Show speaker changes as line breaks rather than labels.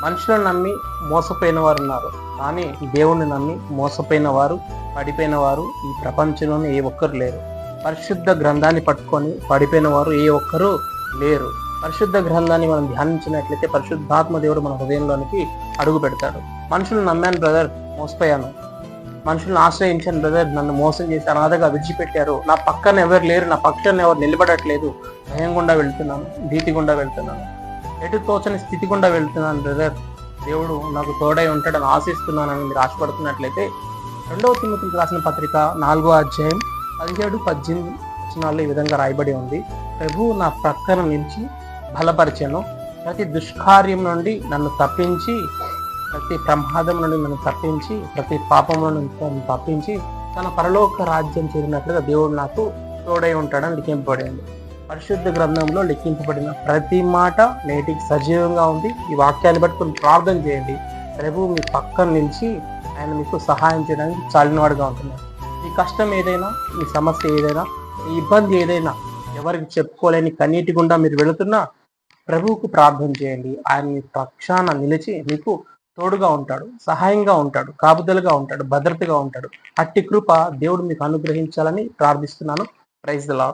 మనుషులను నమ్మి మోసపోయిన వారు ఉన్నారు, కానీ దేవుణ్ణి నమ్మి మోసపోయిన వారు, పడిపోయిన వారు ఈ ప్రపంచంలోనే ఏ ఒక్కరు లేరు. పరిశుద్ధ గ్రంథాన్ని పట్టుకొని పడిపోయిన వారు ఏ ఒక్కరు లేరు. పరిశుద్ధ గ్రంథాన్ని మనం ధ్యానించినట్లయితే పరిశుద్ధాత్మ దేవుడు మన హృదయంలోనికి అడుగు పెడతాడు. మనుషులను నమ్మాను బ్రదర్, మోసపోయాను. మనుషులను ఆశ్రయించాను బ్రదర్, నన్ను మోసం చేసి అనాథగా విడిచిపెట్టారు. నా పక్కన ఎవరు లేరు, నా పక్షాన్ని ఎవరు నిలబడట్లేదు. భయం గుండా వెళ్తున్నాను, భీతి గుండా వెళ్తున్నాను, ఎటు తోచని స్థితి గుండా వెళ్తున్నాను బ్రదర్. దేవుడు నాకు తోడై ఉంటాడని ఆశిస్తున్నానని మీరు ఆశపడుతున్నట్లయితే 2వ తిమోతికి రాసిన పత్రిక 4వ అధ్యాయం 17-18 వచనాల్లో ఈ విధంగా రాయబడి ఉంది. ప్రభువు నా ప్రక్కన నిలిచి బలపరిచెను, ప్రతి దుష్కార్యం నుండి నన్ను తప్పించి, ప్రతి ప్రమాదం నుండి నన్ను తప్పించి, ప్రతి పాపం నుండి నన్ను తప్పించి తన పరలోక రాజ్యం చేరినట్లుగా దేవుడు నాకు తోడై ఉంటాడని లిఖింపబడింది. పరిశుద్ధ గ్రంథంలో లిఖింపబడిన ప్రతి మాట నేటికి సజీవంగా ఉంది. ఈ వాక్యాన్ని బట్టి ప్రార్థన చేయండి. ప్రభు మీ పక్కన నిలిచి ఆయన మీకు సహాయం చేయడానికి చాలినవాడుగా ఉంటున్నారు. మీ కష్టం ఏదైనా, మీ సమస్య ఏదైనా, మీ ఇబ్బంది ఏదైనా, ఎవరికి చెప్పుకోలేని కన్నీటి గుండా మీరు వెళుతున్నా ప్రభువుకు ప్రార్థన చేయండి. ఆయన మీ పక్షాన నిలిచి మీకు తోడుగా ఉంటాడు, సహాయంగా ఉంటాడు, కాపుదలుగా ఉంటాడు, భద్రతగా ఉంటాడు. అట్టి కృప దేవుడు మీకు అనుగ్రహించాలని ప్రార్థిస్తున్నాను. Praise the lord.